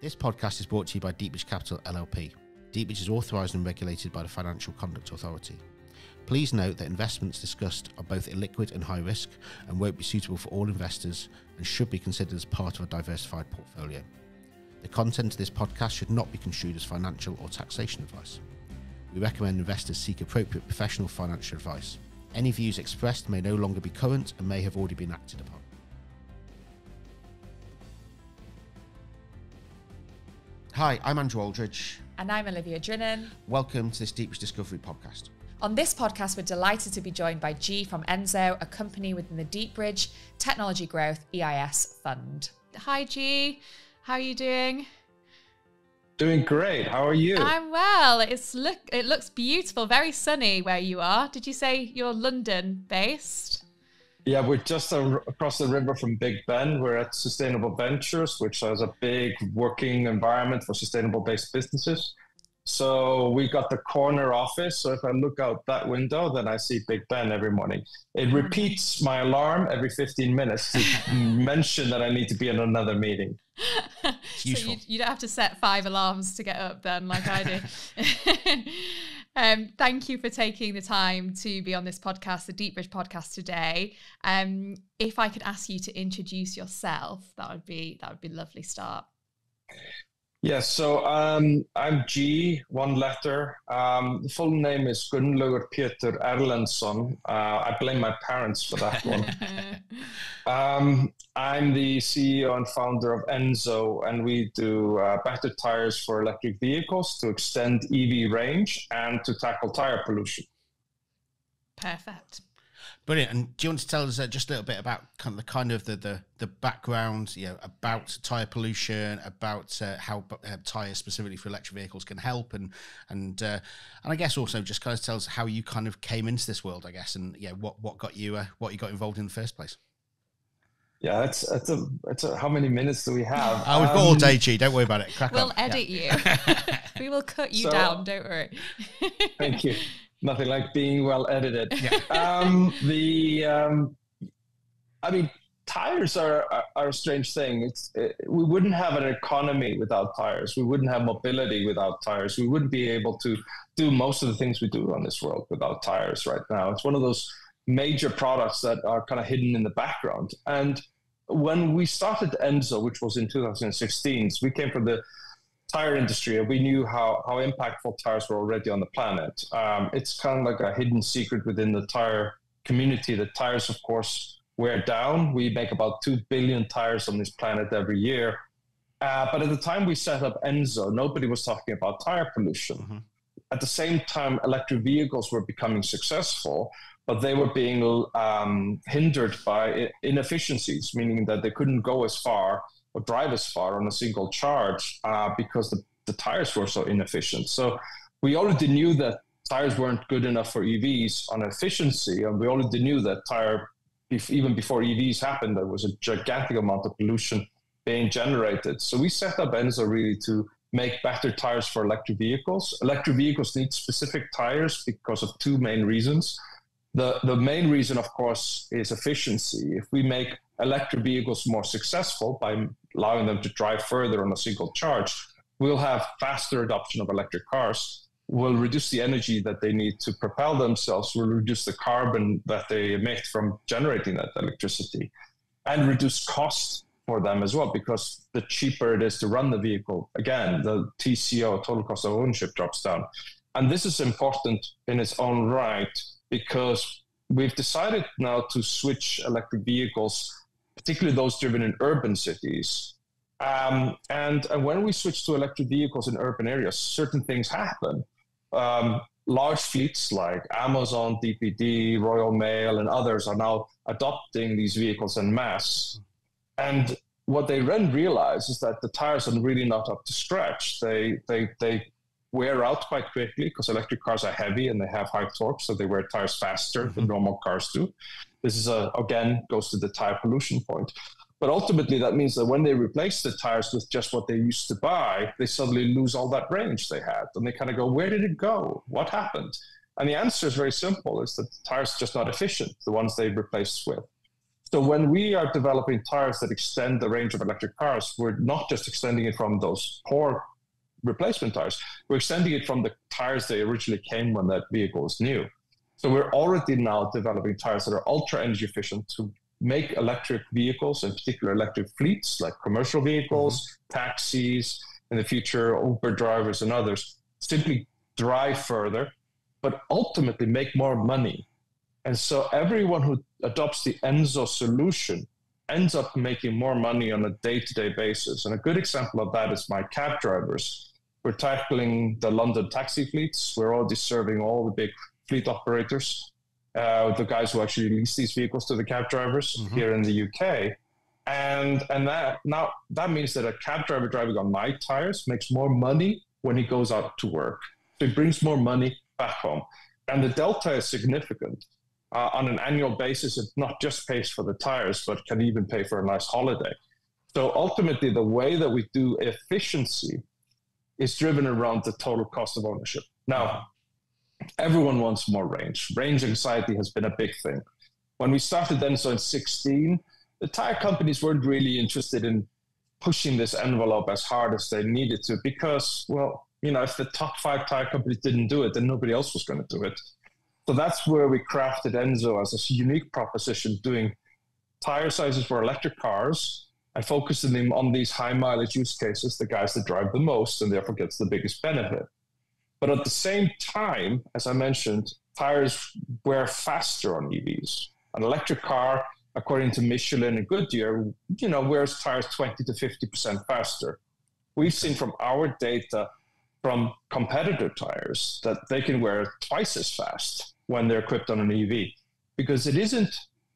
This podcast is brought to you by Deepbridge Capital LLP. Deepbridge is authorised and regulated by the Financial Conduct Authority. Please note that investments discussed are both illiquid and high risk and won't be suitable for all investors and should be considered as part of a diversified portfolio. The content of this podcast should not be construed as financial or taxation advice. We recommend investors seek appropriate professional financial advice. Any views expressed may no longer be current and may have already been acted upon. Hi, I'm Andrew Aldridge. And I'm Olivia Drinnan. Welcome to this Deepbridge Discovery Podcast. On this podcast, we're delighted to be joined by G from ENSO, a company within the Deepbridge Technology Growth EIS Fund. Hi, G. How are you doing? Doing great. How are you? I'm well. It looks beautiful, very sunny where you are. Did you say you're London based? Yeah, we're just across the river from Big Ben. We're at Sustainable Ventures, which has a big working environment for sustainable-based businesses. So we got the corner office. So if I look out that window, then I see Big Ben every morning. It repeats my alarm every 15 minutes to mention that I need to be in another meeting. So you don't have to set 5 alarms to get up then, like I do. Thank you for taking the time to be on this podcast, the Deepbridge podcast today. If I could ask you to introduce yourself, that would be a lovely start. Yeah, so I'm G, one letter. The full name is Gunnlaugur Erlendsson. I blame my parents for that one. I'm the CEO and founder of ENSO, and we do better tires for electric vehicles to extend EV range and to tackle tire pollution. Perfect. Brilliant. And do you want to tell us just a little bit about the background, about tyre pollution, about how tyres specifically for electric vehicles can help, and I guess also just kind of tell us how you kind of came into this world, I guess, and what got you involved in the first place. Yeah, it's how many minutes do we have? We've got all day, G. Don't worry about it. We'll edit you. We will cut you down. Don't worry. Thank you. Nothing like being well edited. Yeah. Tires are a strange thing. We wouldn't have an economy without tires. We wouldn't have mobility without tires. We wouldn't be able to do most of the things we do on this world without tires right now. It's one of those major products that are kind of hidden in the background. And when we started ENSO, which was in 2016, we came from the tire industry, and we knew how impactful tires were already on the planet. It's kind of like a hidden secret within the tire community that tires, of course, wear down. We make about 2 billion tires on this planet every year. But at the time we set up ENSO, nobody was talking about tire pollution. Mm-hmm. At the same time, electric vehicles were becoming successful, but they were being hindered by inefficiencies, meaning that they couldn't go as far or drive as far on a single charge because the tires were so inefficient. So we already knew that tires weren't good enough for EVs on efficiency, and we already knew that even before EVs happened, there was a gigantic amount of pollution being generated. So we set up ENSO really to make better tires for electric vehicles. Electric vehicles need specific tires because of 2 main reasons. The main reason, of course, is efficiency. If we make electric vehicles more successful by allowing them to drive further on a single charge, we'll have faster adoption of electric cars. We'll reduce the energy that they need to propel themselves. We'll reduce the carbon that they emit from generating that electricity, and reduce cost for them as well, because the cheaper it is to run the vehicle, again, the TCO, total cost of ownership, drops down. And this is important in its own right, because we've decided now to switch electric vehicles, particularly those driven in urban cities. And when we switch to electric vehicles in urban areas, certain things happen. Large fleets like Amazon, DPD, Royal Mail, and others are now adopting these vehicles en masse. And what they then realize is that the tires are really not up to scratch. They wear out quite quickly because electric cars are heavy and they have high torque, so they wear tires faster than normal cars do. This is again goes to the tire pollution point. But ultimately, that means that when they replace the tires with just what they used to buy, they suddenly lose all that range they had. And they kind of go, where did it go? What happened? And the answer is very simple. It's that the tires are just not efficient, the ones they replaced with. So when we are developing tires that extend the range of electric cars, we're not just extending it from those poor replacement tires, we're extending it from the tires they originally came when that vehicle was new. So we're already now developing tires that are ultra energy efficient to make electric vehicles, in particular electric fleets like commercial vehicles, taxis, in the future, Uber drivers and others, simply drive further, but ultimately make more money. And so everyone who adopts the ENSO solution ends up making more money on a day-to-day basis. And a good example of that is my cab drivers. We're tackling the London taxi fleets. We're already serving all the big fleet operators, the guys who actually lease these vehicles to the cab drivers here in the UK. And that means that a cab driver driving on my tires makes more money when he goes out to work. So it brings more money back home. And the delta is significant. On an annual basis, it not just pays for the tires, but can even pay for a nice holiday. So ultimately, the way that we do efficiency is driven around the total cost of ownership. Now, everyone wants more range. Range anxiety has been a big thing. When we started ENSO in 2016, the tire companies weren't really interested in pushing this envelope as hard as they needed to because, well, if the top 5 tire companies didn't do it, then nobody else was going to do it. So that's where we crafted ENSO as a unique proposition, doing tire sizes for electric cars and focusing them on these high mileage use cases, the guys that drive the most and therefore gets the biggest benefit. But at the same time, as I mentioned, tires wear faster on EVs. An electric car, according to Michelin and Goodyear, wears tires 20 to 50% faster. We've seen from our data from competitor tires that they can wear twice as fast when they're equipped on an EV, because it isn't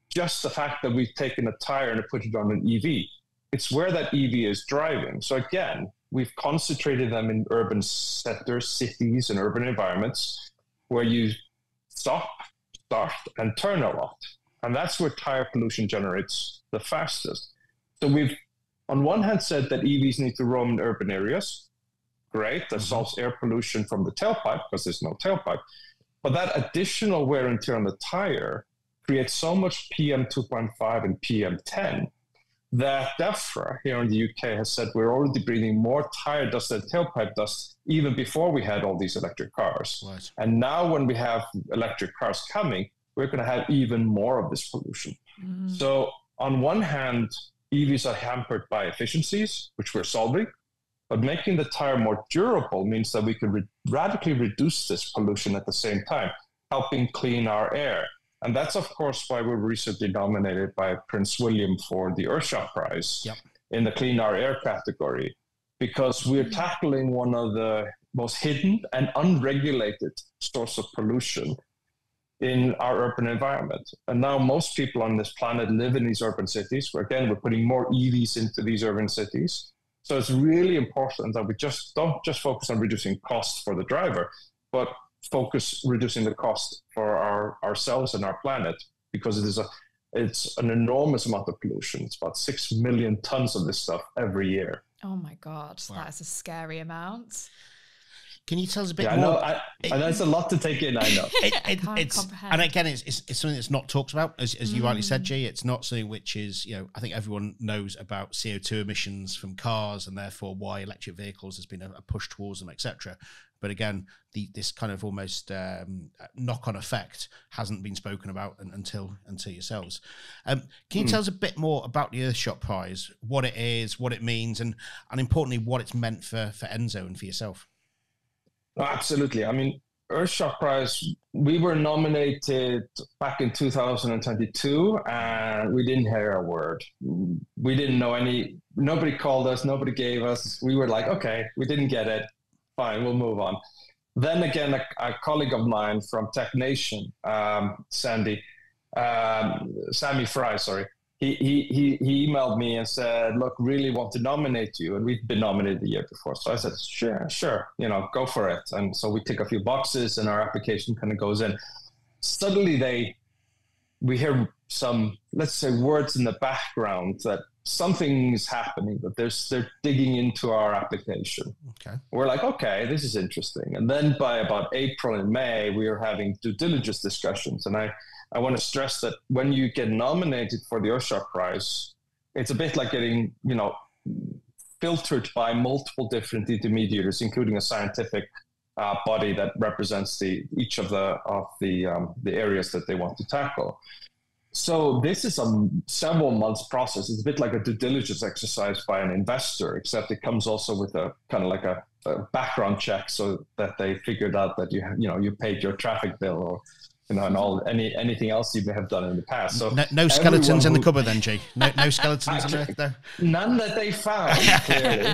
just the fact that we've taken a tire and put it on an EV. It's where that EV is driving. So again, we've concentrated them in urban sectors, cities, and urban environments where you stop, start, and turn a lot. And that's where tire pollution generates the fastest. So we've, on one hand, said that EVs need to roam in urban areas. Great, that solves air pollution from the tailpipe because there's no tailpipe. But that additional wear and tear on the tire creates so much PM2.5 and PM10 that DEFRA here in the UK has said we're already breathing more tire dust than tailpipe dust even before we had all these electric cars. Right. And now when we have electric cars coming, we're going to have even more of this pollution. So on one hand, EVs are hampered by efficiencies, which we're solving. But making the tire more durable means that we can radically reduce this pollution at the same time, helping clean our air. And that's, of course, why we were recently nominated by Prince William for the Earthshot Prize in the Clean Our Air category, because we're tackling one of the most hidden and unregulated source of pollution in our urban environment. And now most people on this planet live in these urban cities, where, again, we're putting more EVs into these urban cities. So it's really important that we don't just focus on reducing costs for the driver, but focus reducing the cost for ourselves and our planet, because it's an enormous amount of pollution. It's about 6 million tons of this stuff every year. Oh my God, that is a scary amount. Can you tell us a bit more? I know it's a lot to take in, I know. And again, it's something that's not talked about, as you rightly said, G. It's not something which is, I think everyone knows about CO2 emissions from cars and therefore why electric vehicles has been a push towards them, etc. But again, this kind of almost knock-on effect hasn't been spoken about until yourselves. Can you tell us a bit more about the Earthshot Prize, what it is, what it means, and importantly, what it's meant for ENSO and for yourself? Absolutely. I mean, Earthshot Prize, we were nominated back in 2022, and we didn't hear a word. We didn't know nobody called us, nobody gave us. We were like, okay, we didn't get it. Fine, we'll move on. Then again, a colleague of mine from Tech Nation, Sammy Fry, he emailed me and said, look, really want to nominate you. And we'd been nominated the year before. So I said, sure, go for it. And so we tick a few boxes and our application kind of goes in. Suddenly we hear some, let's say, words in the background that something is happening, that they're digging into our application. Okay. We're like, okay, this is interesting. And then by about April and May, we are having due diligence discussions. And I want to stress that when you get nominated for the Earthshot Prize, it's a bit like getting, filtered by multiple different intermediaries, including a scientific body that represents each of the areas that they want to tackle. So this is a several months process. It's a bit like a due diligence exercise by an investor, except it comes also with a kind of like a background check, so that they figured out that you paid your traffic bill, or and anything else you may have done in the past. So no skeletons in the cupboard then, G. No skeletons in there. None that they found, clearly.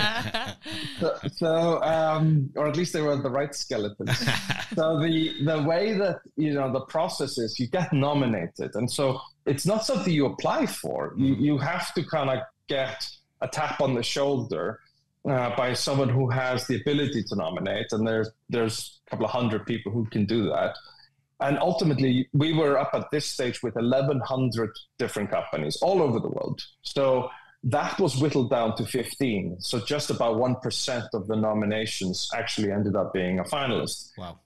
Or at least they were the right skeletons. So the way that the process is, you get nominated, and so it's not something you apply for. You have to kind of get a tap on the shoulder by someone who has the ability to nominate, and there's a couple of hundred people who can do that. And ultimately, we were up at this stage with 1,100 different companies all over the world. So that was whittled down to 15. So just about 1% of the nominations actually ended up being a finalist. Wow.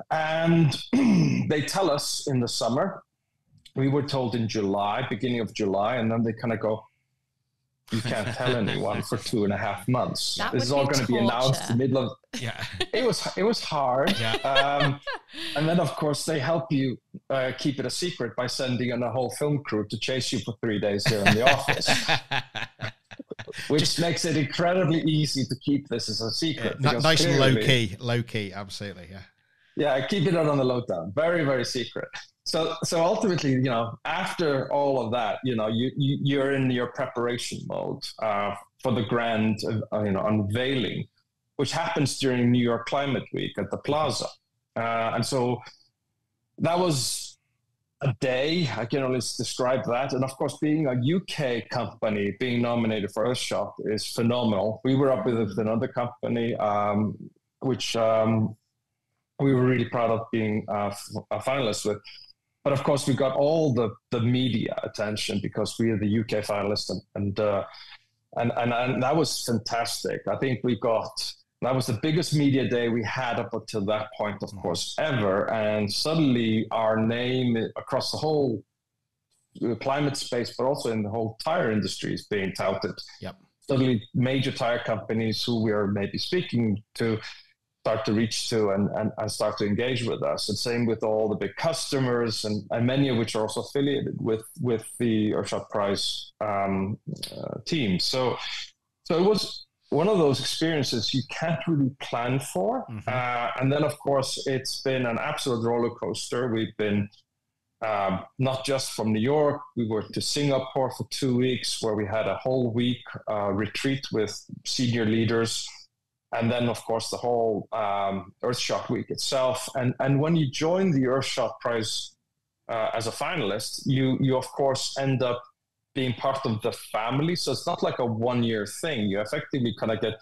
And they tell us in the summer. We were told in July, beginning of July, and then they kind of go, you can't tell anyone for 2.5 months. This is all going to be announced in the middle of. Yeah, it was hard. Yeah. And then of course they help you keep it a secret by sending in a whole film crew to chase you for 3 days here in the office, which makes it incredibly easy to keep this as a secret. Nice and low key, absolutely. Yeah. Yeah, keep it on the lowdown. Very, very secret. So ultimately, after all of that, you're in your preparation mode for the grand, unveiling, which happens during New York Climate Week at the Plaza. And so that was a day. I can only describe that. And of course, being a UK company being nominated for Earthshot is phenomenal. We were up with another company, which we were really proud of being a finalist with. But of course, we got all the media attention because we are the UK finalist, and that was fantastic. I think that was the biggest media day we had up until that point, of course, ever. And suddenly our name across the whole climate space, but also in the whole tire industry, is being touted. Yep. Suddenly, major tire companies who we are maybe speaking to start to reach to and start to engage with us. And same with all the big customers, and many of which are also affiliated with the Earthshot Prize team. So it was one of those experiences you can't really plan for. Mm-hmm. And then, of course, it's been an absolute roller coaster. We've been not just from New York, we were to Singapore for 2 weeks, where we had a whole week retreat with senior leaders. And then, of course, the whole Earthshot Week itself. And when you join the Earthshot Prize as a finalist, you of course end up being part of the family. So it's not like a one-year thing. You effectively kind of get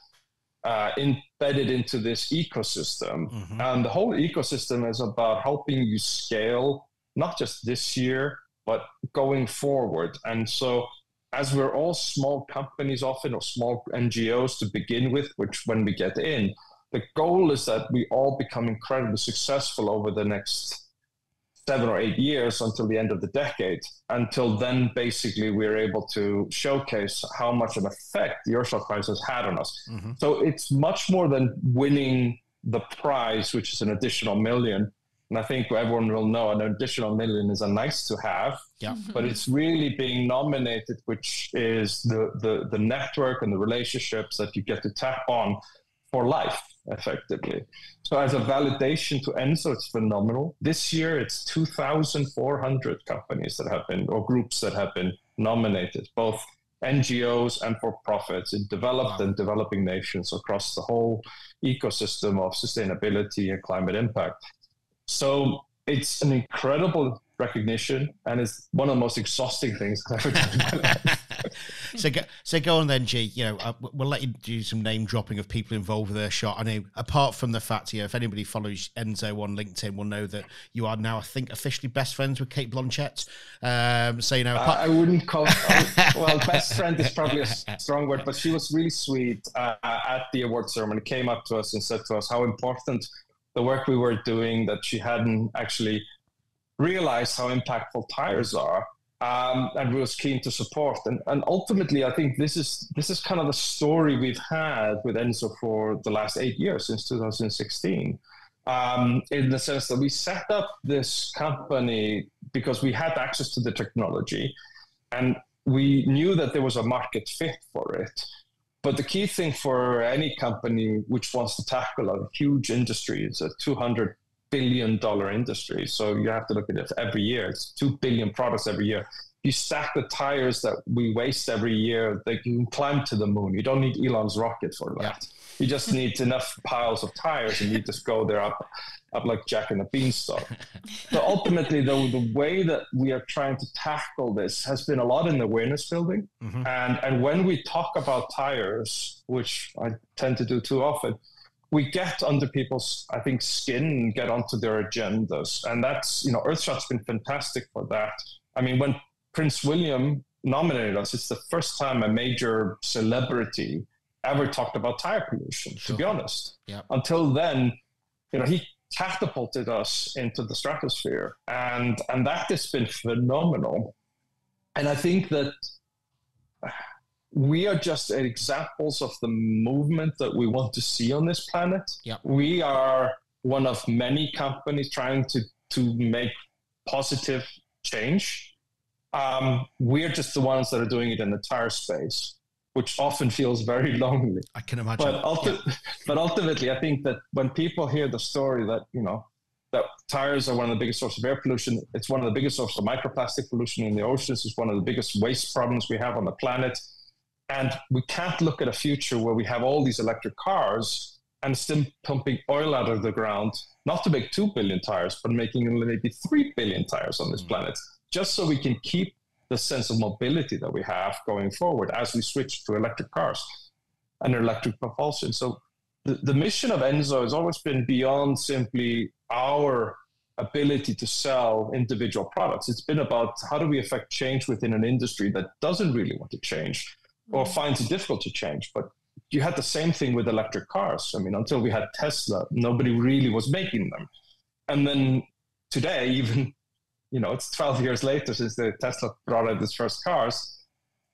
embedded into this ecosystem. Mm-hmm. And the whole ecosystem is about helping you scale, not just this year, but going forward. And so as we're all small companies often, or small NGOs to begin with, which when we get in, the goal is that we all become incredibly successful over the next 7 or 8 years until the end of the decade. Until then, basically, we're able to showcase how much of an effect the Earthshot Prize has had on us. Mm-hmm. So it's much more than winning the prize, which is an additional $1 million. And I think everyone will know an additional $1 million is a nice to have, yeah. But it's really being nominated, which is the network and the relationships that you get to tap on for life, effectively. So as a validation to ENSO, it's phenomenal. This year, it's 2,400 companies that have been, or groups that have been nominated, both NGOs and for-profits in developed and developing nations across the whole ecosystem of sustainability and climate impact. So it's an incredible recognition, and it's one of the most exhausting things I've ever done in my life. So go on then, G. You know, we'll let you do some name dropping of people involved with Earthshot. I know, apart from the fact, you know, if anybody follows ENSO on LinkedIn, will know that you are now, I think, officially best friends with Kate Blanchett. So you know, I wouldn't call. Well, best friend is probably a strong word, but she was really sweet at the award ceremony. Came up to us and said to us how important the work we were doing, that she hadn't actually realized how impactful tires are. And we was keen to support. And ultimately, I think this is kind of the story we've had with ENSO for the last 8 years, since 2016, in the sense that we set up this company because we had access to the technology and we knew that there was a market fit for it. But the key thing for any company which wants to tackle a huge industry, it's a $200 billion industry. So you have to look at it every year. It's 2 billion products every year. You stack the tires that we waste every year, they can climb to the moon. You don't need Elon's rocket for that. Yeah. You just need enough piles of tires and you just go there up like Jack and the Beanstalk. So ultimately, though, the way that we are trying to tackle this has been a lot in awareness building. Mm-hmm. And when we talk about tires, which I tend to do too often, we get under people's, I think, skin and get onto their agendas. And that's, you know, Earthshot's been fantastic for that. I mean, when Prince William nominated us, it's the first time a major celebrity ever talked about tire pollution, to be honest. Yeah. Until then, you know, he catapulted us into the stratosphere. And that has been phenomenal. And I think that we are just examples of the movement that we want to see on this planet. Yep. We are one of many companies trying to make positive change. We're just the ones that are doing it in the tire space, which often feels very lonely. I can imagine. But ultimately, I think that when people hear the story that, you know, that tires are one of the biggest sources of air pollution, it's one of the biggest sources of microplastic pollution in the oceans, it's one of the biggest waste problems we have on the planet. And we can't look at a future where we have all these electric cars and still pumping oil out of the ground, not to make 2 billion tires, but making maybe 3 billion tires on this planet, just so we can keep the sense of mobility that we have going forward as we switch to electric cars and electric propulsion. So the mission of ENSO has always been beyond simply our ability to sell individual products. It's been about how do we affect change within an industry that doesn't really want to change or finds it difficult to change. But you had the same thing with electric cars. I mean, until we had Tesla, nobody really was making them. And then today, even, you know, it's 12 years later since the Tesla brought out its first cars,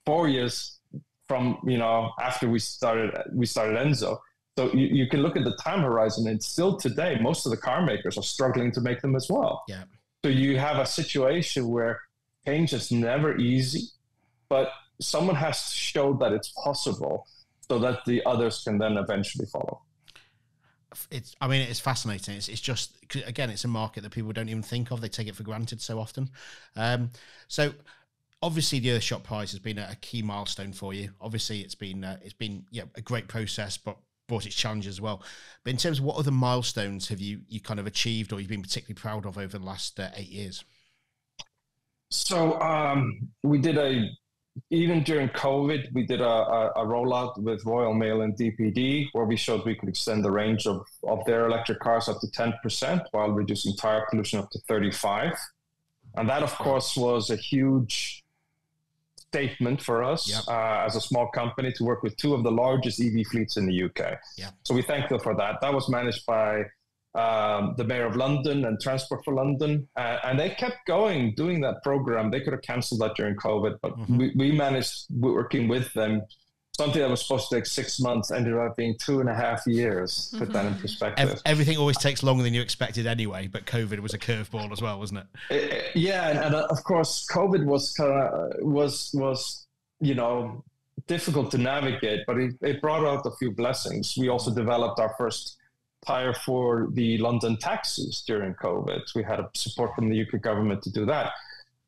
4 years from, you know, after we started ENSO. So you can look at the time horizon, and still today, most of the car makers are struggling to make them as well. Yeah. So you have a situation where change is never easy, but someone has to show that it's possible so that the others can then eventually follow. It's fascinating. It's just, again, it's a market that people don't even think of. They take it for granted so often. So obviously the Earthshot Prize has been a key milestone for you. Obviously it's been a great process, but brought its challenges as well. But in terms of what other milestones have you kind of achieved or you've been particularly proud of over the last 8 years? So we did even during COVID, we did a rollout with Royal Mail and DPD where we showed we could extend the range of their electric cars up to 10% while reducing tire pollution up to 35%. And that, of course, was a huge statement for us as a small company to work with two of the largest EV fleets in the UK. Yeah. So we thank them for that. That was managed by the Mayor of London and Transport for London. And they kept going, doing that program. They could have cancelled that during COVID, but we managed working with them. Something that was supposed to take 6 months ended up being 2.5 years. Put that in perspective. Everything always takes longer than you expected anyway, but COVID was a curveball as well, wasn't it? And of course, COVID was you know, difficult to navigate, but it brought out a few blessings. We also developed our first tire for the London taxis during COVID. We had support from the UK government to do that.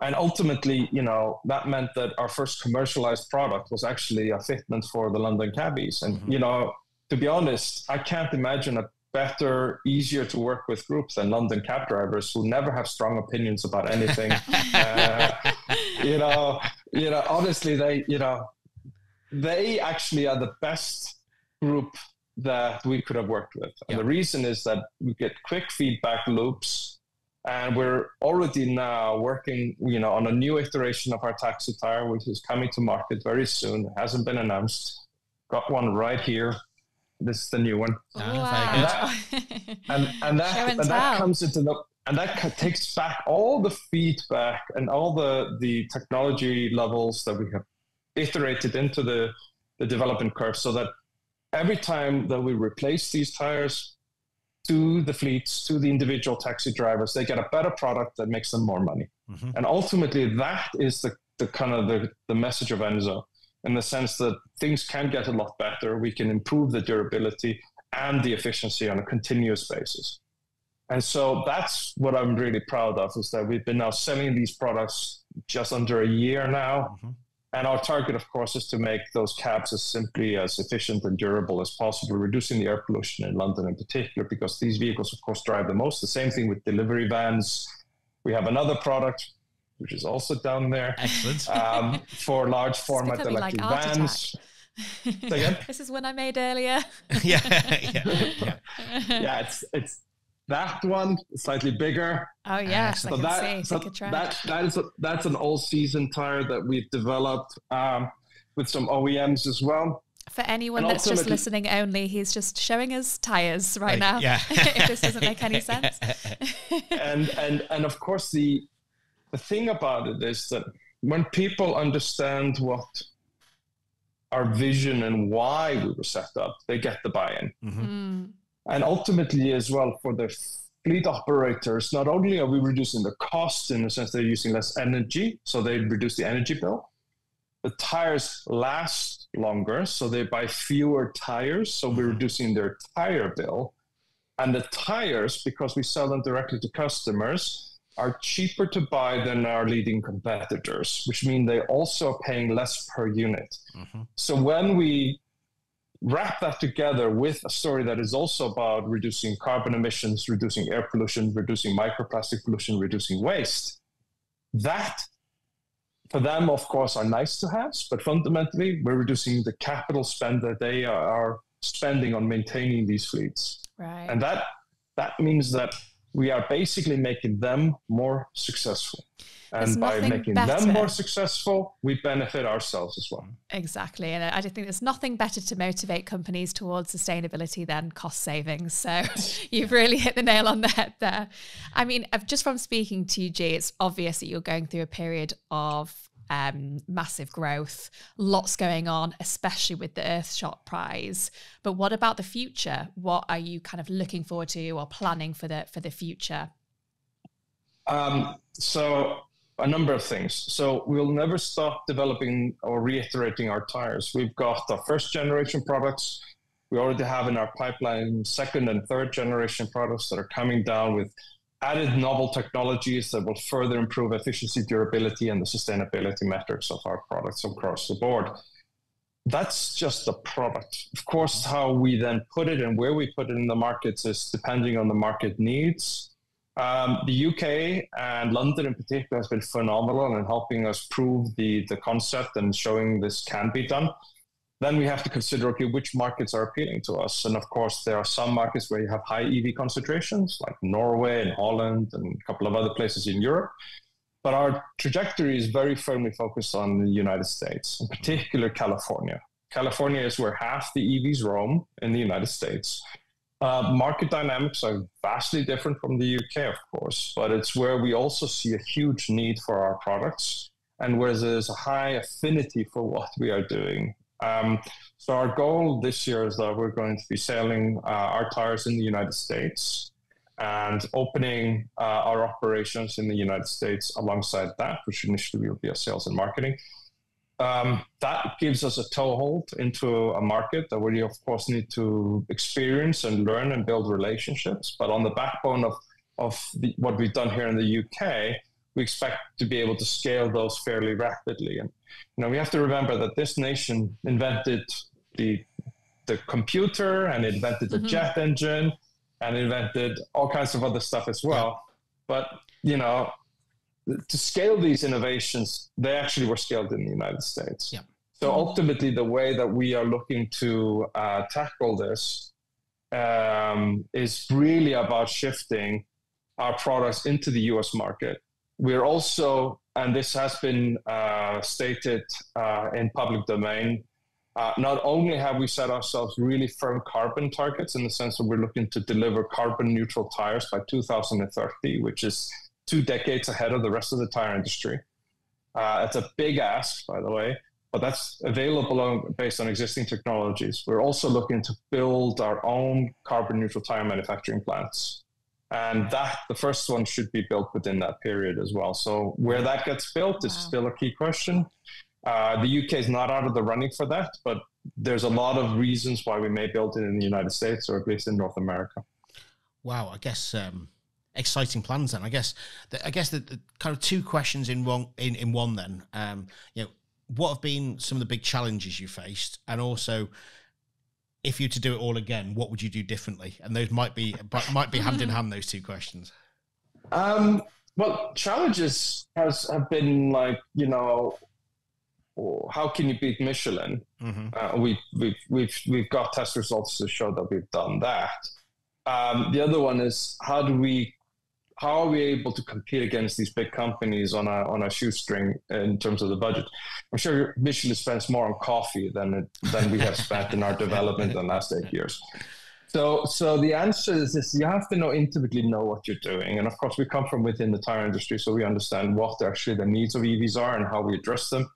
And ultimately, you know, that meant that our first commercialized product was actually a fitment for the London cabbies. And, you know, to be honest, I can't imagine a better, easier to work with group than London cab drivers who never have strong opinions about anything. Honestly, they, they actually are the best group that we could have worked with. And the reason is that we get quick feedback loops, and we're already now working, on a new iteration of our taxi tire, which is coming to market very soon. It hasn't been announced. Got one right here. This is the new one. Wow. And that comes into the, and that takes back all the feedback and all the technology levels that we have iterated into the development curve, so that every time that we replace these tires to the fleets, to the individual taxi drivers, they get a better product that makes them more money. Mm-hmm. And ultimately, that is the kind of the message of ENSO, in the sense that things can get a lot better. We can improve the durability and the efficiency on a continuous basis. And so that's what I'm really proud of, is that we've been now selling these products just under a year now. Mm-hmm. And our target, of course, is to make those cabs as simply as efficient and durable as possible, reducing the air pollution in London in particular, because these vehicles, of course, drive the most. The same thing with delivery vans. We have another product, which is also down there. Excellent. For large format electric vans. This is one I made earlier. Yeah, it's that one, slightly bigger. Oh yes, so that's an all-season tire that we've developed with some OEMs as well. For anyone that's just listening only, he's just showing us tires right now. Yeah. If this doesn't make any sense. and of course the thing about it is that when people understand what our vision and why we were set up, they get the buy-in. Mm-hmm. Mm. And ultimately as well, for the fleet operators, not only are we reducing the cost in the sense they're using less energy, so they reduce the energy bill. The tires last longer, so they buy fewer tires, so we're reducing their tire bill. And the tires, because we sell them directly to customers, are cheaper to buy than our leading competitors, which means they also are paying less per unit. Mm-hmm. So when we wrap that together with a story that is also about reducing carbon emissions, reducing air pollution, reducing microplastic pollution, reducing waste, that for them, of course, are nice to have, but fundamentally, we're reducing the capital spend that they are spending on maintaining these fleets. Right. And that means that we are basically making them more successful. And by making them more successful, we benefit ourselves as well. Exactly. And I just think there's nothing better to motivate companies towards sustainability than cost savings. So you've really hit the nail on the head there. I mean, just from speaking to you, G, it's obvious that you're going through a period of massive growth, lots going on, especially with the Earthshot Prize. But what about the future? What are you kind of looking forward to or planning for the future? So a number of things. So we'll never stop developing or reiterating our tires. We've got our first generation products. We already have in our pipeline second and third generation products that are coming down with added novel technologies that will further improve efficiency, durability, and the sustainability metrics of our products across the board. That's just the product. Of course, how we then put it and where we put it in the markets is depending on the market needs. The UK and London in particular has been phenomenal in helping us prove the concept and showing this can be done. Then we have to consider, okay, which markets are appealing to us? And of course, there are some markets where you have high EV concentrations, like Norway and Holland and a couple of other places in Europe. But our trajectory is very firmly focused on the United States, in particular California. California is where half the EVs roam in the United States. Market dynamics are vastly different from the UK, of course, but it's where we also see a huge need for our products and where there's a high affinity for what we are doing. So our goal this year is that we're going to be selling our tires in the United States and opening our operations in the United States alongside that, which initially will be a sales and marketing. That gives us a toehold into a market that we, of course, need to experience and learn and build relationships. But on the backbone of what we've done here in the UK, we expect to be able to scale those fairly rapidly. And we have to remember that this nation invented the computer and invented the jet engine and invented all kinds of other stuff as well. But, to scale these innovations, they actually were scaled in the United States. Yeah. So ultimately, the way that we are looking to tackle this is really about shifting our products into the US market. We're also, and this has been stated in public domain, not only have we set ourselves really firm carbon targets in the sense that we're looking to deliver carbon neutral tires by 2030, which is 2 decades ahead of the rest of the tire industry. It's a big ask, by the way, but that's available based on existing technologies. We're also looking to build our own carbon neutral tire manufacturing plants. And the first one should be built within that period as well. So where that gets built is still a key question. The UK is not out of the running for that, but there's a lot of reasons why we may build it in the United States or at least in North America. Wow, I guess exciting plans then. I guess the kind of 2 questions in one then. What have been some of the big challenges you faced, and also, if you were to do it all again, what would you do differently? And those might be hand in hand, those 2 questions. Well, challenges have been like, how can you beat Michelin? We've got test results to show that we've done that. The other one is how are we able to compete against these big companies on a shoestring in terms of the budget? I'm sure Michelin spends more on coffee than we have spent in our development in the last 8 years. So the answer is this: you have to intimately know what you're doing. And of course, we come from within the tire industry, so we understand what actually the needs of EVs are and how we address them.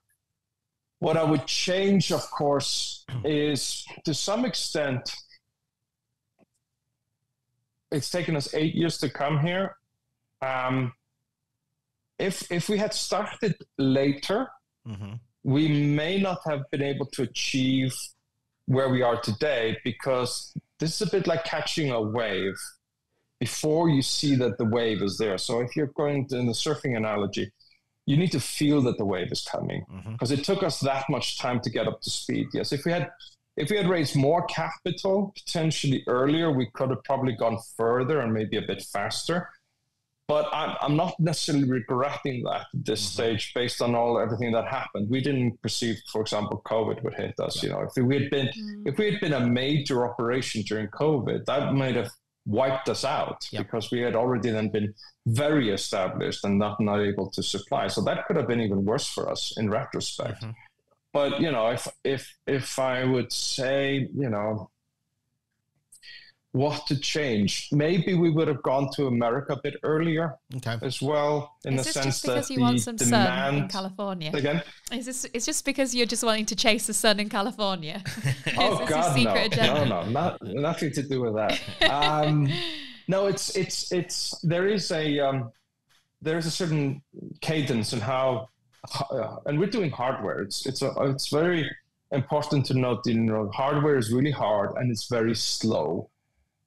What I would change, of course, is to some extent, it's taken us 8 years to come here. If we had started later, we may not have been able to achieve where we are today, because this is a bit like catching a wave before you see that the wave is there. So if you're going to, in the surfing analogy, you need to feel that the wave is coming, because it took us that much time to get up to speed. Yes, if we had raised more capital potentially earlier, we could have probably gone further and maybe a bit faster. But I'm not necessarily regretting that at this stage, based on everything that happened. We didn't perceive, for example, COVID would hit us. If we had been a major operation during COVID, that might have wiped us out, because we had already then been very established and not able to supply. So that could have been even worse for us in retrospect. But if I would say, what to change, maybe we would have gone to America a bit earlier as well, in the sense that you want some sun in California? Again, it's just because you're just wanting to chase the sun in California? Oh God, no, nothing to do with that. No, there is a certain cadence in how, and we're doing hardware. It's very important to note, hardware is really hard and it's very slow.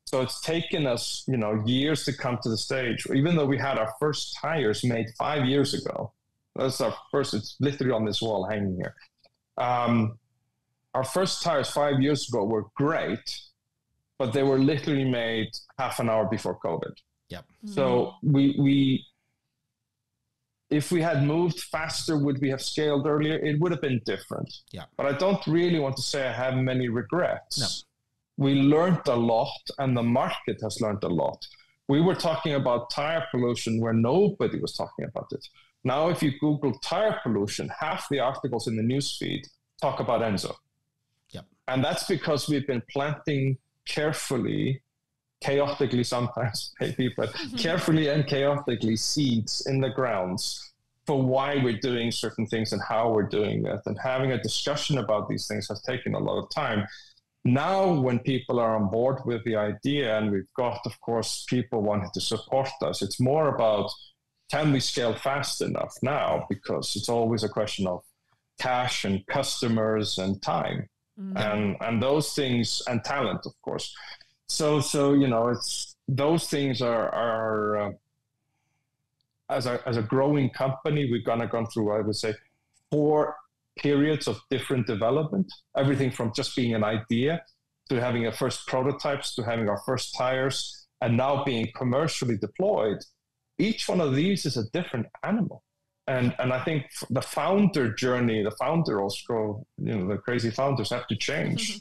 So it's taken us, years to come to the stage, even though we had our first tires made 5 years ago. That's our first, it's literally on this wall hanging here. Our first tires 5 years ago were great, but they were literally made half an hour before COVID. Yep. So if we had moved faster, would we have scaled earlier? It would have been different. Yeah. But I don't really want to say I have many regrets. No. We learned a lot, and the market has learned a lot. We were talking about tire pollution where nobody was talking about it. Now, if you Google tire pollution, half the articles in the newsfeed talk about ENSO. Yep. And that's because we've been planting carefully, chaotically sometimes maybe, but carefully and chaotically seeds in the grounds for why we're doing certain things and how we're doing it. And having a discussion about these things has taken a lot of time. Now, when people are on board with the idea, and we've got, of course, people wanting to support us, it's more about, can we scale fast enough now? Because it's always a question of cash and customers and time, and those things, and talent, of course. So it's those things are as a growing company, we've gone through, I would say, 4 periods of different development, everything from just being an idea to having our first prototypes to having our first tires and now being commercially deployed. Each one of these is a different animal. And I think the founder journey, the founder also, the crazy founders have to change.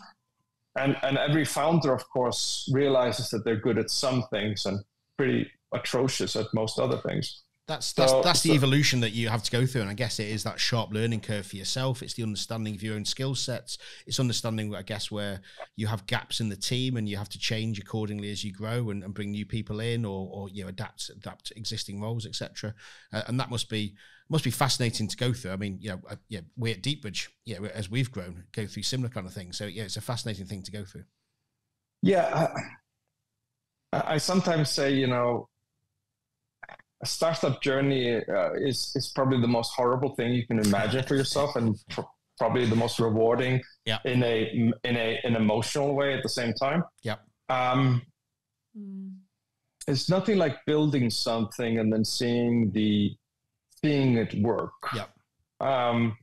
And every founder, of course, realizes that they're good at some things and pretty atrocious at most other things. That's the evolution that you have to go through. And I guess it is that sharp learning curve for yourself. It's the understanding of your own skill sets. It's understanding, I guess, where you have gaps in the team and you have to change accordingly as you grow and bring new people in or adapt existing roles, etc. And that must be fascinating to go through. I mean, we at Deepbridge, as we've grown, go through similar kind of things. So it's a fascinating thing to go through. Yeah. I sometimes say, a startup journey is probably the most horrible thing you can imagine for yourself, and probably the most rewarding in an emotional way at the same time. It's nothing like building something and then seeing it work. And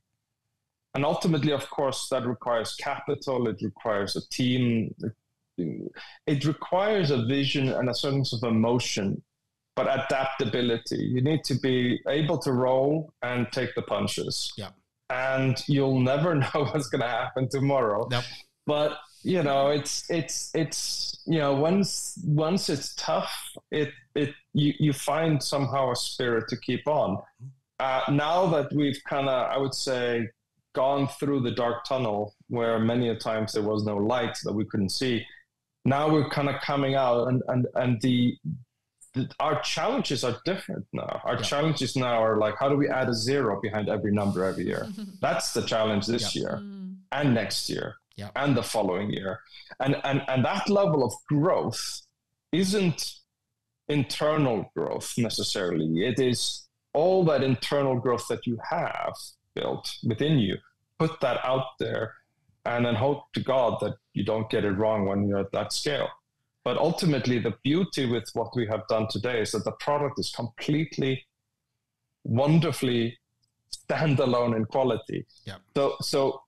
ultimately, of course, that requires capital. It requires a team. It requires a vision and a certain sort of emotion. But adaptability, you need to be able to roll and take the punches. And you'll never know what's going to happen tomorrow. But once it's tough, you find somehow a spirit to keep on. Now that we've kind of, I would say, gone through the dark tunnel where many a times there was no light that we couldn't see, now we're kind of coming out, and our challenges are different now. Our challenges now are like, how do we add a zero behind every number every year? That's the challenge this year and next year and the following year. And that level of growth isn't internal growth necessarily. It is all that internal growth that you have built within you. Put that out there and then hope to God that you don't get it wrong when you're at that scale. But ultimately, the beauty with what we have done today is that the product is completely, wonderfully standalone in quality. So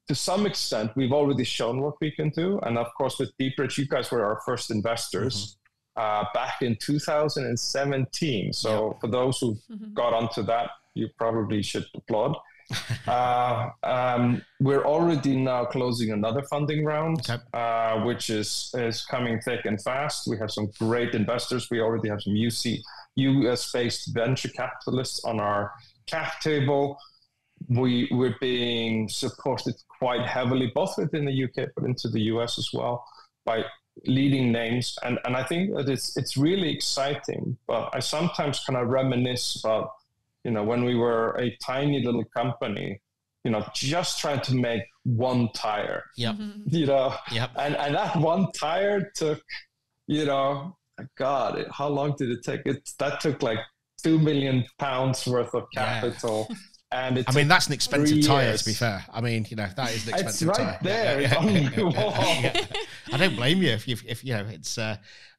to some extent, we've already shown what we can do. And of course, with Deepbridge, you guys were our first investors back in 2017. So for those who got onto that, you probably should applaud. We're already now closing another funding round, which is coming thick and fast. We have some great investors. We already have some US-based venture capitalists on our cap table. We're being supported quite heavily, both within the UK but into the US as well, by leading names. And I think that it's really exciting. But I sometimes kind of reminisce about when we were a tiny little company, just trying to make one tire, and that one tire took, God, how long did it take? That took like £2 million worth of capital. And that's an expensive tire, to be fair. That is an expensive tire. It's right there. It's on the wall. I don't blame you if it's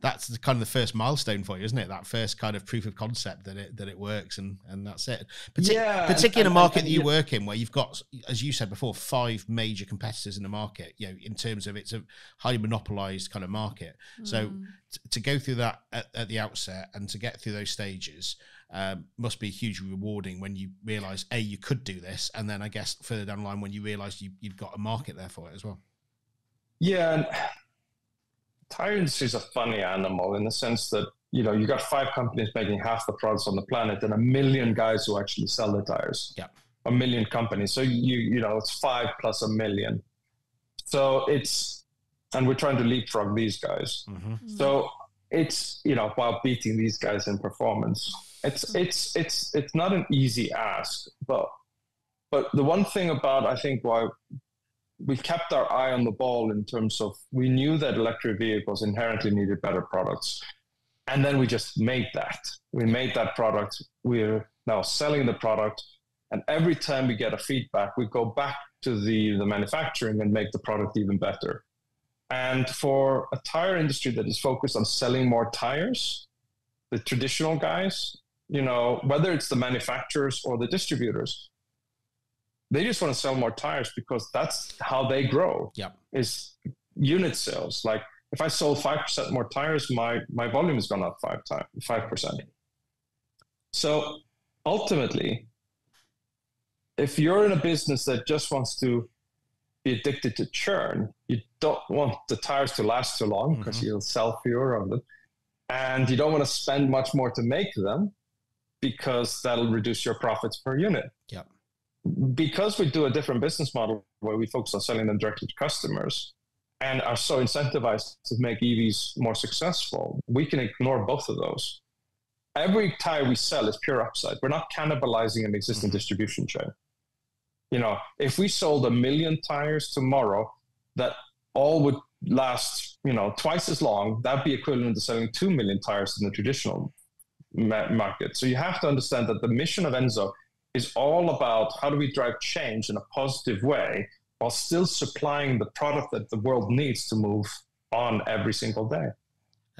that's the kind of the first milestone for you, isn't it? That first kind of proof of concept that it works and that's it. Particularly in a market that you work in, where you've got, as you said before, 5 major competitors in the market. In terms of it's a highly monopolized kind of market. So to go through that at the outset and to get through those stages must be hugely rewarding when you realize you could do this, and then I guess further down the line when you realize you've got a market there for it as well. And tire industry is a funny animal in the sense that you got 5 companies making half the products on the planet and 1 million guys who actually sell the tires. 1 million companies. So it's 5 plus 1 million. So and we're trying to leapfrog these guys. So it's while beating these guys in performance. It's not an easy ask, but the one thing about, I think, why we kept our eye on the ball in terms of, we knew that electric vehicles inherently needed better products, and then we just made that. We made that product. We're now selling the product, and every time we get a feedback, we go back to the manufacturing and make the product even better. And for a tire industry that is focused on selling more tires, the traditional guys, whether it's the manufacturers or the distributors, they just want to sell more tires because that's how they grow. Is unit sales. Like if I sold 5% more tires, my volume has gone up 5%. So ultimately, if you're in a business that just wants to be addicted to churn, you don't want the tires to last too long because you'll sell fewer of them. And you don't want to spend much more to make them because that'll reduce your profits per unit. Yep. Because we do a different business model where we focus on selling them directly to customers and are so incentivized to make EVs more successful, we can ignore both of those. Every tire we sell is pure upside. We're not cannibalizing an existing distribution chain. You know, if we sold 1 million tires tomorrow that all would last, you know, twice as long, that'd be equivalent to selling 2 million tires in the traditional market. So you have to understand that the mission of ENSO is all about how do we drive change in a positive way while still supplying the product that the world needs to move on every single day.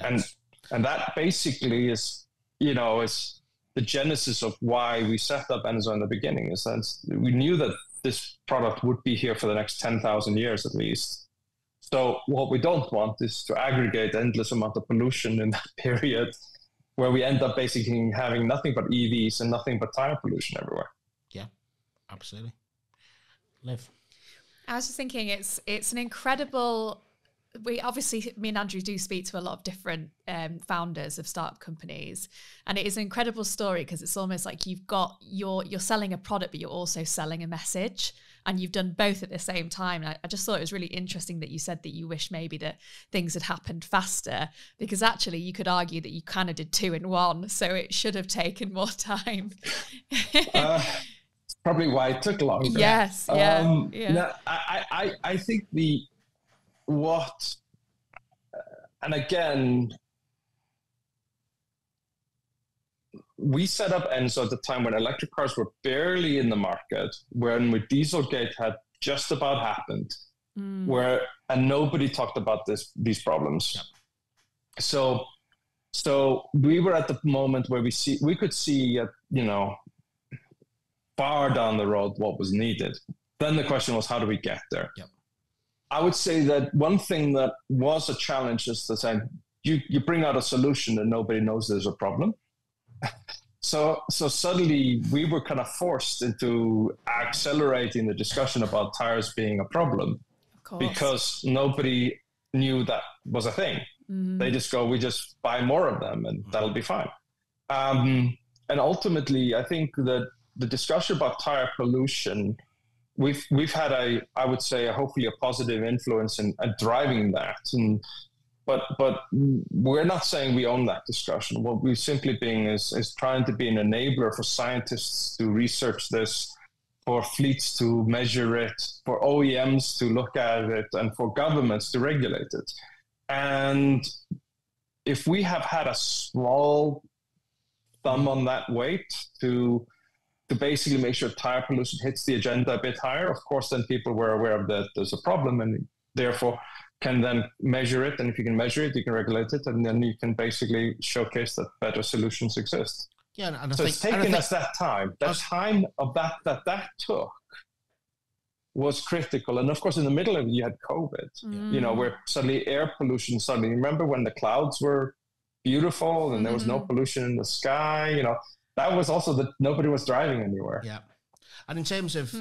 And that basically is, you know, is the genesis of why we set up ENSO in the beginning. Is that we knew that this product would be here for the next 10,000 years at least. So what we don't want is to aggregate endless amount of pollution in that period where we end up basically having nothing but EVs and nothing but tire pollution everywhere. Yeah, absolutely. Liv. I was just thinking it's an incredible... We obviously, me and Andrew do speak to a lot of different founders of startup companies, and it is an incredible story because it's almost like you're selling a product, but you're also selling a message, and you've done both at the same time. And I just thought it was really interesting that you said that you wish maybe that things had happened faster, because actually you could argue that you kind of did 2 in 1, so it should have taken more time. Probably why it took longer. Yes, yeah. No, I think and again, we set up ENSO at the time when electric cars were barely in the market, when Dieselgate had just about happened, and nobody talked about these problems. Yep. So we were at the moment where we could see, far down the road what was needed. Then the question was, how do we get there? Yep. I would say that one thing that was a challenge is to say you bring out a solution and nobody knows there's a problem. So suddenly we were kind of forced into accelerating the discussion about tires being a problem because nobody knew that was a thing. Mm-hmm. They just go, we just buy more of them and that'll be fine. And ultimately, I think that the discussion about tire pollution, we've had I would say hopefully a positive influence in driving that, but we're not saying we own that discussion. What we've simply been is trying to be an enabler for scientists to research this, for fleets to measure it, for OEMs to look at it, and for governments to regulate it. And if we have had a small thumb on that weight to basically make sure tire pollution hits the agenda a bit higher, of course, then people were aware of that there's a problem and therefore can then measure it. And if you can measure it, you can regulate it, and then you can basically showcase that better solutions exist. Yeah, and so it's taken us that time. That time of that took was critical. And of course, in the middle of it, you had COVID, where suddenly air pollution remember when the clouds were beautiful and there was no pollution in the sky, that was also that nobody was driving anywhere. Yeah. And in terms of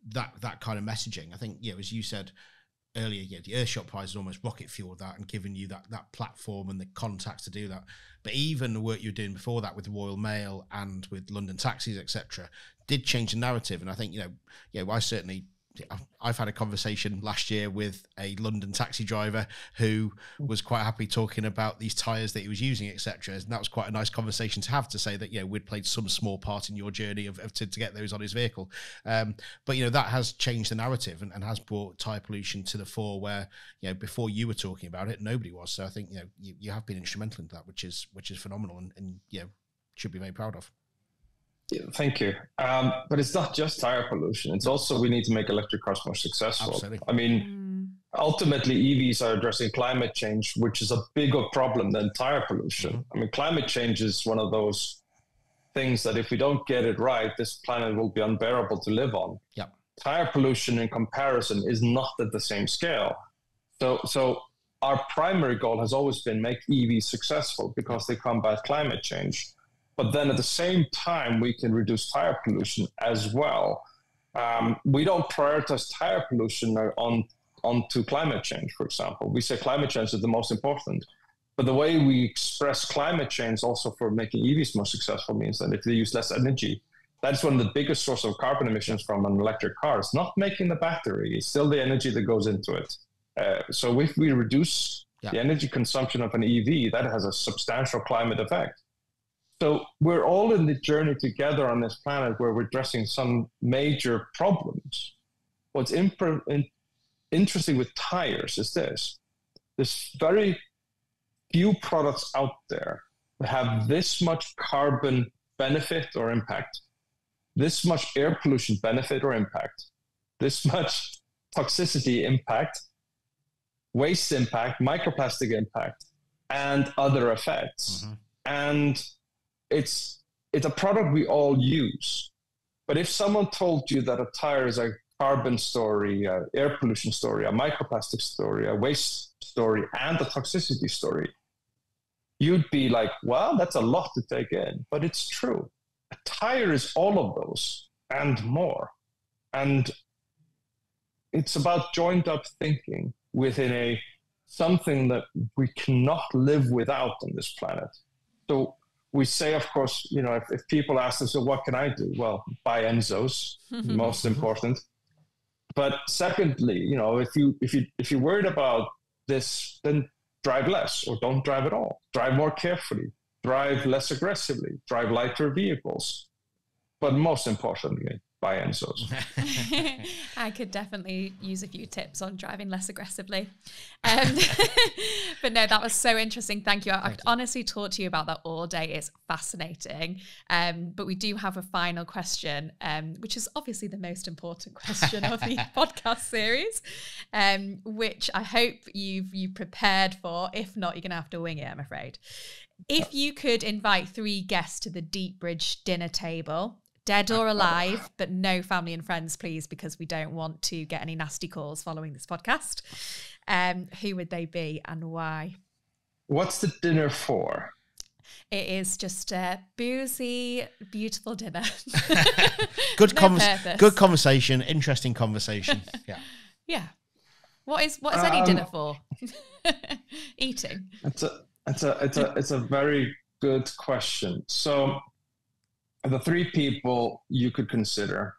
that kind of messaging, I think, as you said earlier, the Earthshot Prize is almost rocket fuel that and giving you that platform and the contacts to do that. But even the work you were doing before that with the Royal Mail and with London Taxis, etc., did change the narrative. And I think, I've had a conversation last year with a London taxi driver who was quite happy talking about these tyres that he was using, etc. And that was quite a nice conversation to have, to say that, we'd played some small part in your journey to get those on his vehicle. But, that has changed the narrative and has brought tyre pollution to the fore where, before you were talking about it, nobody was. So I think, you have been instrumental in that, which is phenomenal and should be very proud of. Thank you. But it's not just tire pollution. It's also we need to make electric cars more successful. Absolutely. I mean, ultimately, EVs are addressing climate change, which is a bigger problem than tire pollution. Mm-hmm. I mean, climate change is one of those things that if we don't get it right, this planet will be unbearable to live on. Yep. Tire pollution in comparison is not at the same scale. So our primary goal has always been make EVs successful because they combat climate change. But then at the same time, we can reduce tire pollution as well. We don't prioritize tire pollution onto climate change, for example. We say climate change is the most important. But the way we express climate change also for making EVs more successful means that if they use less energy, that's one of the biggest sources of carbon emissions from an electric car. It's not making the battery, it's still the energy that goes into it. So if we reduce the energy consumption of an EV, that has a substantial climate effect. So we're all in the journey together on this planet where we're addressing some major problems. What's interesting with tires is this. There's very few products out there that have this much carbon benefit or impact, this much air pollution benefit or impact, this much toxicity impact, waste impact, microplastic impact, and other effects. Mm-hmm. And it's a product we all use. But if someone told you that a tire is a carbon story, a air pollution story, a microplastic story, a waste story, and a toxicity story, you'd be like, well, that's a lot to take in. But it's true. A tire is all of those and more. And it's about joined up thinking within something that we cannot live without on this planet. So we say, of course, if people ask us, so what can I do? Well, buy ENSOs, most important. But secondly, if you're worried about this, then drive less or don't drive at all. Drive more carefully, drive less aggressively, drive lighter vehicles. But most importantly, buy ENSOs. I could definitely use a few tips on driving less aggressively. But no, that was so interesting. Thank you. I could honestly talk to you about that all day. It's fascinating. But we do have a final question, which is obviously the most important question of the podcast series, which I hope you've prepared for. If not, you're going to have to wing it, I'm afraid. If you could invite 3 guests to the Deepbridge dinner table, dead or alive, but no family and friends, please, because we don't want to get any nasty calls following this podcast. Who would they be and why? What's the dinner for? It is just a boozy, beautiful dinner. Good conversation, interesting conversation. Yeah. Yeah. What is any dinner for? Eating. It's a very good question. So the 3 people you could consider.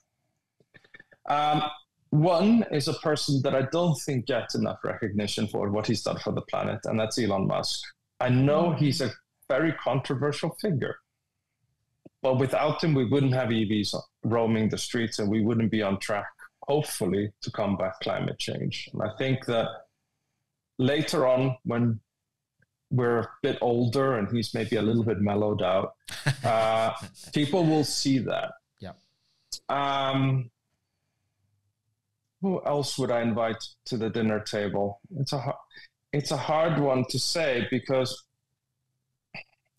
One is a person that I don't think gets enough recognition for what he's done for the planet, and that's Elon Musk. I know he's a very controversial figure, but without him, we wouldn't have EVs roaming the streets and we wouldn't be on track, hopefully, to combat climate change. And I think that later on, when we're a bit older and he's maybe a little bit mellowed out, people will see that. Yeah. Who else would I invite to the dinner table? It's a hard one to say because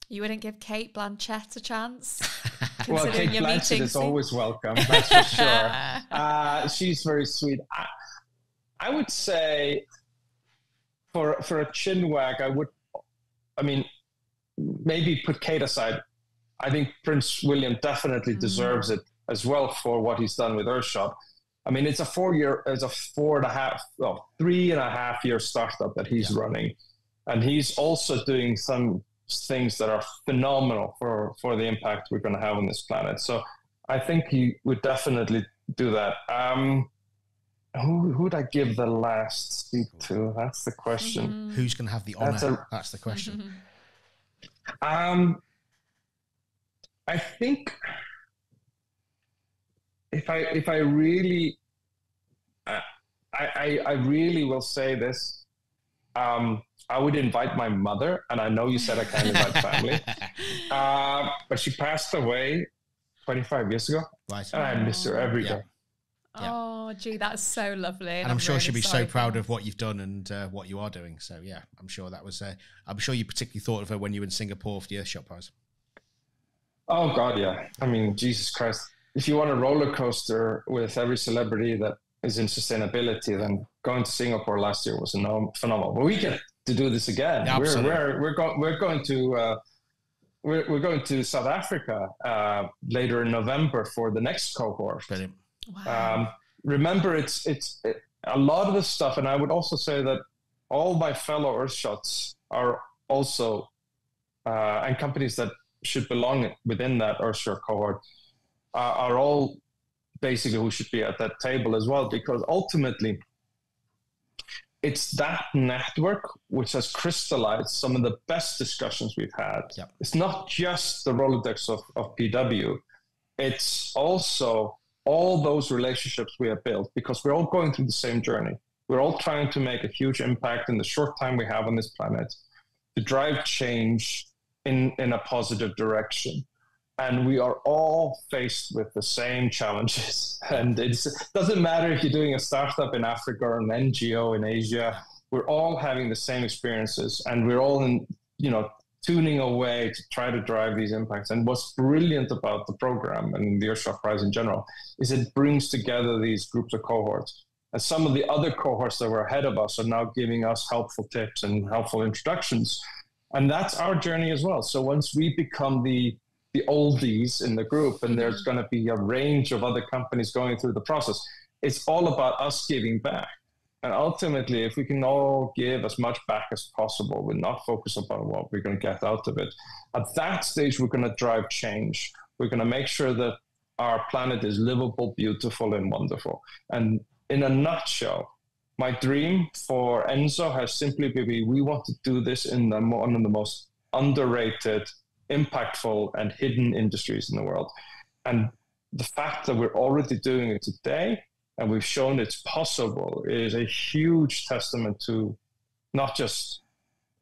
you wouldn't give Kate Blanchett a chance. Well, Kate Blanchett is always welcome, that's for sure. She's very sweet. I would say for a chin wag, maybe put Kate aside. I think Prince William definitely deserves it as well for what he's done with Earthshot. It's a 3.5 year startup that he's running. And he's also doing some things that are phenomenal for the impact we're going to have on this planet. So I think he would definitely do that. Who would I give the last seat to? That's the question. Mm-hmm. Who's going to have the honor? That's the question. I think if I really, I really will say this. I would invite my mother, and I know you said I can't invite family, but she passed away 25 years ago, right? And I miss her every day. Oh, gee, that's so lovely. And I'm sure she'll be so proud of what you've done and what you are doing. So yeah, I'm sure that was. I'm sure you particularly thought of her when you were in Singapore for the Earthshot Prize. Oh God, yeah. Jesus Christ! If you want a roller coaster with every celebrity that is in sustainability, then going to Singapore last year was phenomenal. But we get to do this again. Yeah, we're going to we're going to South Africa later in November for the next cohort. Brilliant. Wow. Remember, it's a lot of the stuff, and I would also say that all my fellow Earthshots are also, and companies that should belong within that Earthshot cohort, are all basically who should be at that table as well, because ultimately it's that network which has crystallized some of the best discussions we've had. Yep. It's not just the Rolodex of PW, it's also all those relationships we have built, because we're all going through the same journey. We're all trying to make a huge impact in the short time we have on this planet to drive change in a positive direction. And we are all faced with the same challenges. And it doesn't matter if you're doing a startup in Africa or an NGO in Asia, we're all having the same experiences, and we're all tuning away to try to drive these impacts. And what's brilliant about the program and the Earthshot Prize in general is it brings together these groups of cohorts. And some of the other cohorts that were ahead of us are now giving us helpful tips and helpful introductions. And that's our journey as well. So once we become the oldies in the group, and there's going to be a range of other companies going through the process, it's all about us giving back. And ultimately, if we can all give as much back as possible, we're not focused on what we're going to get out of it. At that stage, we're going to drive change. We're going to make sure that our planet is livable, beautiful, and wonderful. And in a nutshell, my dream for ENSO has simply been, we want to do this in one of the most underrated, impactful, and hidden industries in the world. And the fact that we're already doing it today, and we've shown it's possible, is a huge testament to not just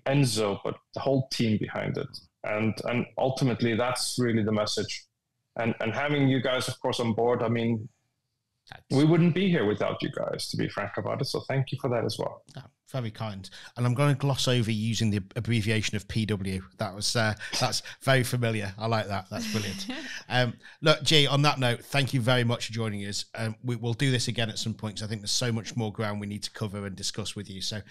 ENSO, but the whole team behind it. And ultimately, that's really the message. And having you guys, of course, on board, I mean, we wouldn't be here without you guys, to be frank about it. So thank you for that as well. Oh, very kind. And I'm going to gloss over using the abbreviation of PW. That's very familiar. I like that. That's brilliant. Look, G, on that note, thank you very much for joining us. We'll do this again at some point, because I think there's so much more ground we need to cover and discuss with you. So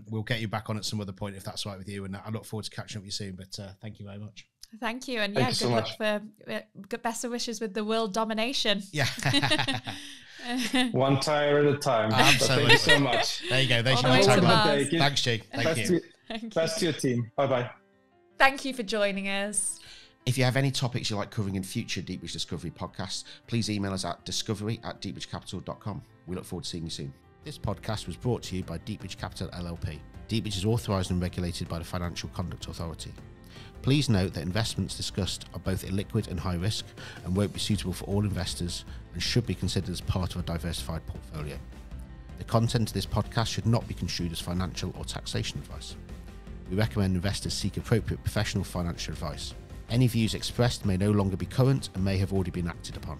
we'll get you back on at some other point if that's all right with you. And I look forward to catching up with you soon. But thank you very much. Thank you. And good luck for best of wishes with the world domination. Yeah. One tire at a time. Absolutely. Thank you so much. There you go. There's your tagline. Thanks, G. Thank you. Best to your team. Bye-bye. Thank you for joining us. If you have any topics you like covering in future Deepbridge Discovery podcasts, please email us at discovery@deepbridgecapital.com. We look forward to seeing you soon. This podcast was brought to you by Deepbridge Capital LLP. Deepbridge is authorised and regulated by the Financial Conduct Authority. Please note that investments discussed are both illiquid and high risk, and won't be suitable for all investors, and should be considered as part of a diversified portfolio. The content of this podcast should not be construed as financial or taxation advice. We recommend investors seek appropriate professional financial advice. Any views expressed may no longer be current and may have already been acted upon.